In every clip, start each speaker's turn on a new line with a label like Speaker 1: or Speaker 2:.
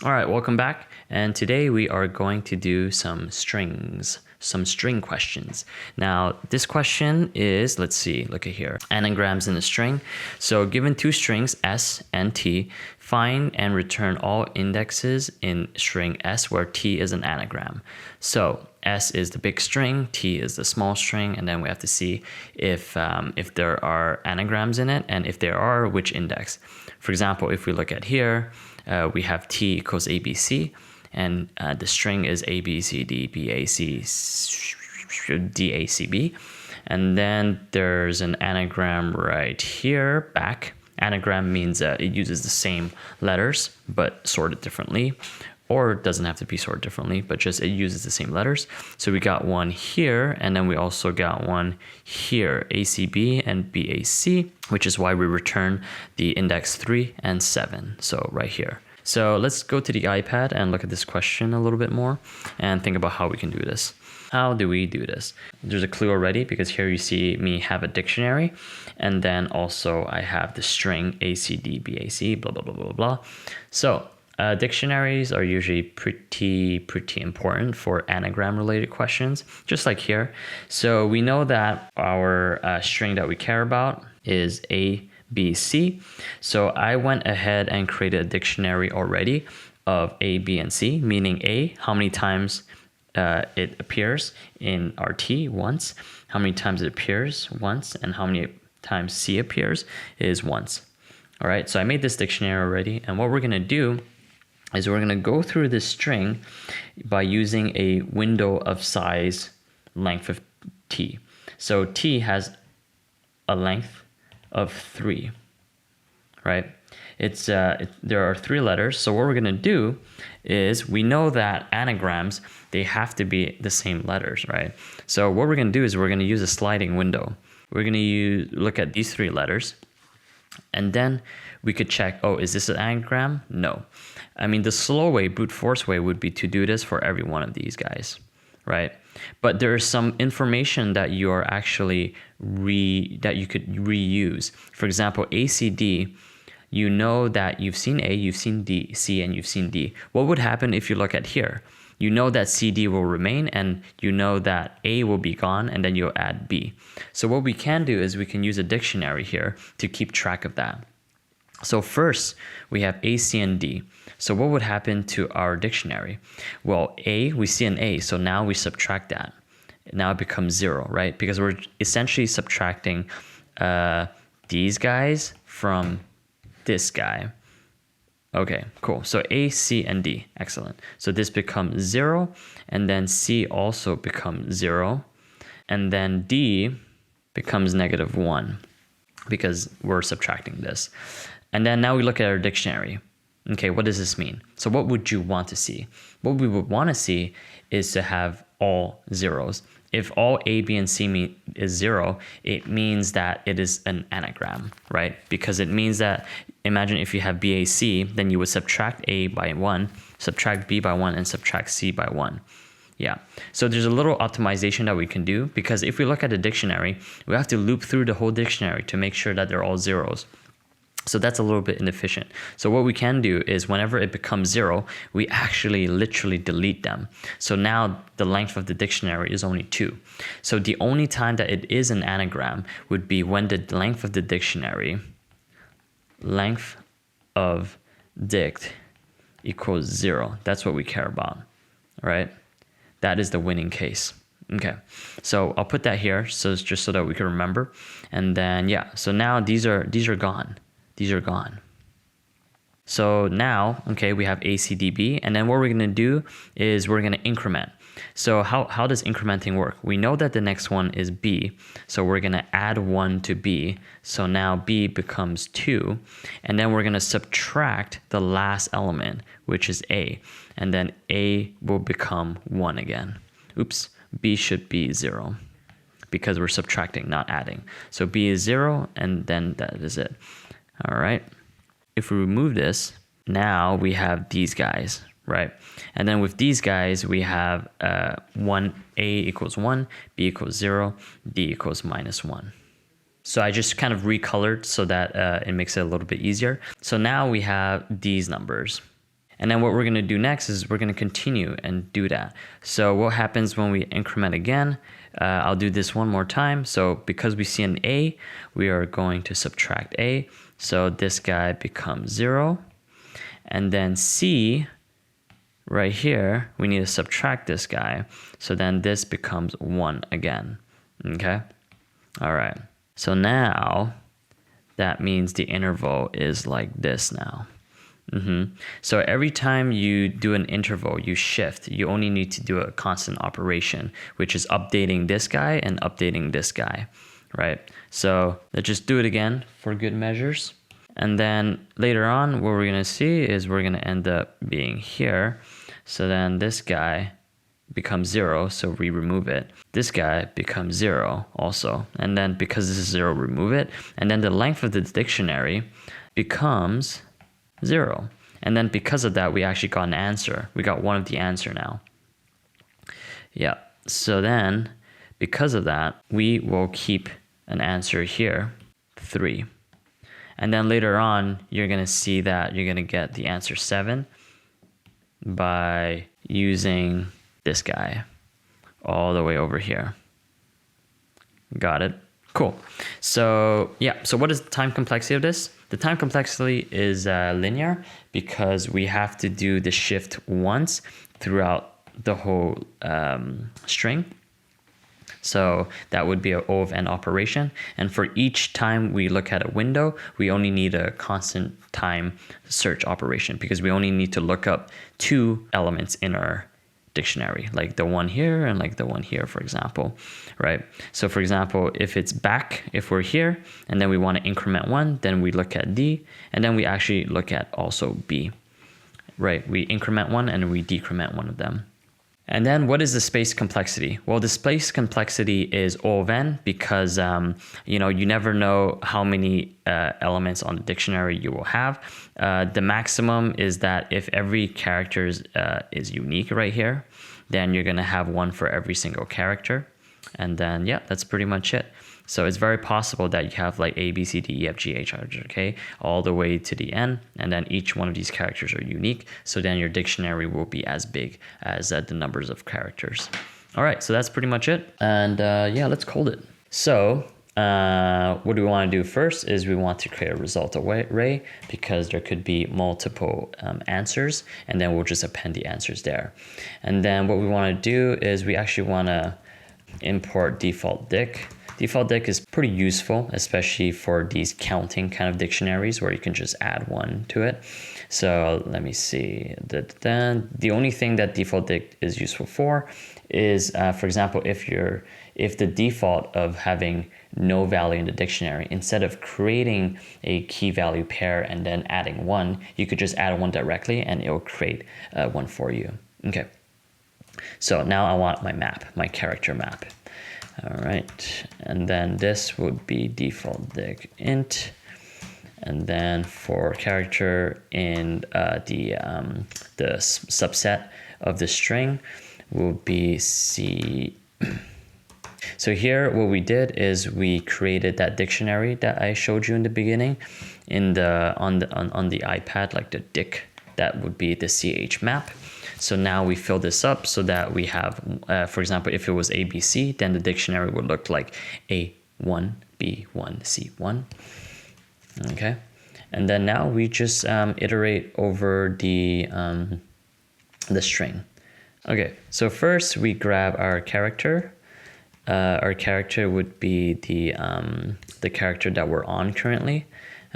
Speaker 1: All right, welcome back. And today we are going to do some string questions. Now, this question is, let's see, look at here, anagrams in a string. So given two strings, S and T, find and return all indexes in string S where T is an anagram. So S is the big string, T is the small string, and then we have to see if there are anagrams in it, and if there are, which index. For example, if we look at here, we have T equals ABC, and the string is ABCD, BAC, DACB. And then there's an anagram right here, back. Anagram means it uses the same letters, but sorted differently. Or it doesn't have to be sorted differently, but just it uses the same letters. So we got one here, and then we also got one here, ACB and BAC, which is why we return the index 3 and 7, so right here. So let's go to the iPad and look at this question a little bit more and think about how we can do this. How do we do this? There's a clue already, because here you see me have a dictionary, and then also I have the string ACD, BAC, blah, blah, blah, blah, blah. So dictionaries are usually pretty important for anagram related questions, just like here. So we know that our string that we care about is A, B, C. So I went ahead and created a dictionary already of A, B, and C, meaning A, how many times it appears in our T, once, how many times it appears, once, and how many times C appears is once. All right, so I made this dictionary already, and what we're gonna do is we're gonna go through this string by using a window of size length of T. So T has a length of 3, right? There are 3 letters. So what we're gonna do is, we know that anagrams, they have to be the same letters, right? So what we're gonna do is we're gonna use a sliding window. We're gonna look at these 3 letters, and then we could check, oh, is this an anagram? No. I mean, the slow way, brute force way, would be to do this for every one of these guys, right? But there is some information that you're actually that you could reuse. For example, ACD, you know that you've seen A, you've seen D, C, and you've seen D. What would happen if you look at here? You know that CD will remain, and you know that A will be gone, and then you'll add B. So what we can do is we can use a dictionary here to keep track of that. So first, we have A, C, and D. So what would happen to our dictionary? Well, A, we see an A, so now we subtract that. Now it becomes 0, right? Because we're essentially subtracting these guys from this guy. Okay, cool. So A, C, and D, excellent. So this becomes 0, and then C also becomes 0, and then D becomes -1 because we're subtracting this. And then now we look at our dictionary. Okay, what does this mean? So what would you want to see? What we would want to see is to have all zeros. If all A, B, and C is 0, it means that it is an anagram, right? Because it means that, imagine if you have BAC, then you would subtract A by 1, subtract B by 1, and subtract C by 1. Yeah, so there's a little optimization that we can do, because if we look at the dictionary, we have to loop through the whole dictionary to make sure that they're all zeros. So that's a little bit inefficient. So what we can do is, whenever it becomes 0, we actually literally delete them. So now the length of the dictionary is only 2. So the only time that it is an anagram would be when the length of the dictionary, length of dict equals 0. That's what we care about, right? That is the winning case. Okay, so I'll put that here, so it's just so that we can remember. And then, yeah, so now these are gone. These are gone. So now, okay, we have ACDB, and then what we're gonna do is we're gonna increment. So how does incrementing work? We know that the next one is B, so we're gonna add 1 to B. So now B becomes 2, and then we're gonna subtract the last element, which is A, and then A will become 1 again. Oops, B should be 0, because we're subtracting, not adding. So B is 0, and then that is it. All right, if we remove this, now we have these guys, right? And then with these guys, we have A equals 1, B equals 0, D equals -1. So I just kind of recolored so that it makes it a little bit easier. So now we have these numbers. And then what we're going to do next is we're going to continue and do that. So what happens when we increment again? I'll do this one more time. So because we see an A, we are going to subtract A. So this guy becomes 0. And then C, right here, we need to subtract this guy. So then this becomes 1 again. Okay? All right. So now that means the interval is like this now. So every time you do an interval, you shift. You only need to do a constant operation, which is updating this guy and updating this guy, right? So let's just do it again for good measures. And then later on, what we're going to see is we're going to end up being here. So then this guy becomes 0, so we remove it. This guy becomes 0 also. And then because this is 0, remove it. And then the length of the dictionary becomes 0. And then because of that, we actually got an answer. We got one of the answer now. Yeah. So then because of that, we will keep an answer here, 3. And then later on, you're going to see that you're going to get the answer 7 by using this guy all the way over here. Got it? Cool. So yeah, so what is the time complexity of this? The time complexity is linear because we have to do the shift once throughout the whole string. So that would be an O of n operation. And for each time we look at a window, we only need a constant time search operation because we only need to look up 2 elements in our dictionary, like the one here and like the one here, for example, right? So for example, if it's back, if we're here and then we want to increment 1, then we look at D and then we actually look at also B, right? We increment 1 and we decrement one of them. And then what is the space complexity? Well, the space complexity is O of n because, you never know how many elements on the dictionary you will have. The maximum is that if every character is unique right here, then you're going to have one for every single character. And then, yeah, that's pretty much it. So it's very possible that you have like A, B, C, D, E, F, G, H, I, J, K, all the way to the N, and then each one of these characters are unique. So then your dictionary will be as big as the numbers of characters. All right, so that's pretty much it. And yeah, let's code it. So what we want to do first is we want to create a result array because there could be multiple answers, and then we'll just append the answers there. And then what we want to do is we actually want to import default dic. Default dic is pretty useful, especially for these counting kind of dictionaries where you can just add 1 to it. So let me see. The only thing that default dic is useful for is, for example, if the default of having no value in the dictionary, instead of creating a key value pair and then adding 1, you could just add 1 directly and it will create 1 for you. Okay. So now I want my map, my character map. All right, and then this would be default dic int, and then for character in the subset of the string will be C. So here what we did is we created that dictionary that I showed you in the beginning on the iPad, like the dic, that would be the CH map. So now we fill this up so that we have, for example, if it was ABC, then the dictionary would look like A1, B1, C1. Okay. And then now we just iterate over the string. Okay. So first we grab our character. Our character would be the character that we're on currently.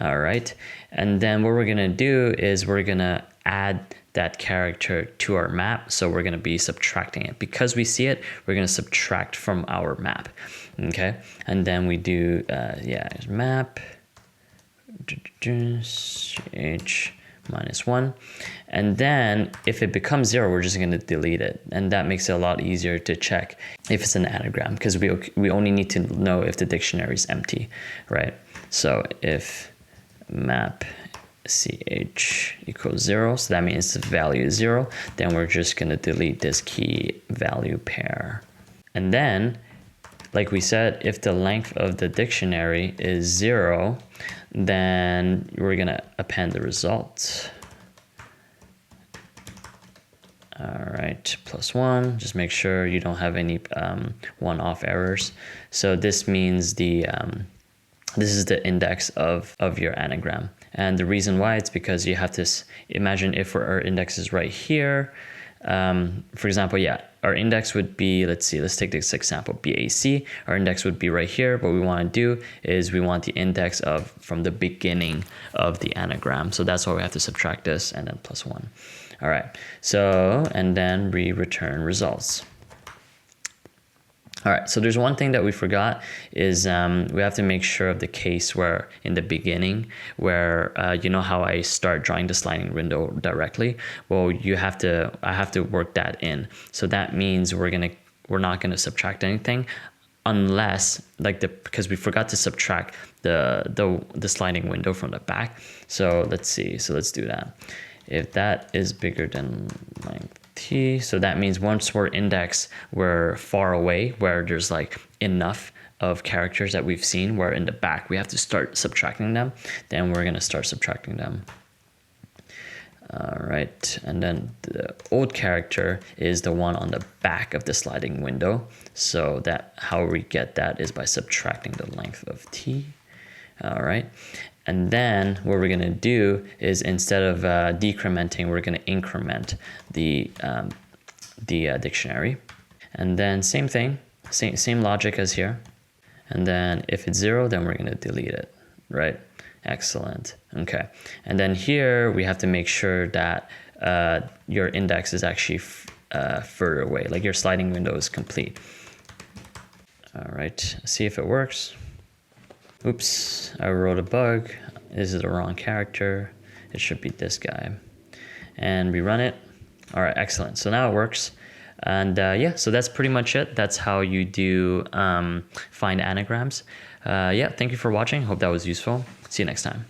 Speaker 1: All right. And then what we're going to do is we're going to add that character to our map. So we're going to be subtracting it. Because we see it, we're going to subtract from our map. Okay. And then we do, map h minus 1. And then if it becomes 0, we're just going to delete it. And that makes it a lot easier to check if it's an anagram, because we only need to know if the dictionary is empty, right? So if map ch equals 0, so that means the value is 0, then we're just going to delete this key value pair. And then, like we said, if the length of the dictionary is 0, then we're going to append the result. All right, +1. Just make sure you don't have any one-off errors. So this means this is the index of your anagram. And the reason why it's because you have to imagine if our index is right here. For example, yeah, our index would be, let's take this example, BAC. Our index would be right here. What we want to do is we want the index from the beginning of the anagram. So that's why we have to subtract this and then +1. All right, so, and then we return results. All right, so there's one thing that we forgot is we have to make sure of the case where in the beginning where you know how I start drawing the sliding window directly. Well, I have to work that in. So that means we're not gonna subtract anything unless because we forgot to subtract the sliding window from the back. So let's see. So let's do that. If that is bigger than length t, so that means once we're far away where there's like enough of characters that we've seen where in the back we have to start subtracting them, then we're gonna start subtracting them. All right, and then the old character is the one on the back of the sliding window. So that how we get that is by subtracting the length of t. All right. And then what we're gonna do is instead of decrementing, we're gonna increment the dictionary. And then same thing, same logic as here. And then if it's 0, then we're gonna delete it, right? Excellent, okay. And then here we have to make sure that your index is actually further away, like your sliding window is complete. All right, see if it works. Oops, I wrote a bug. This is the wrong character. It should be this guy. And we run it. All right, excellent. So now it works. And yeah, so that's pretty much it. That's how you do find anagrams. Yeah, thank you for watching. Hope that was useful. See you next time.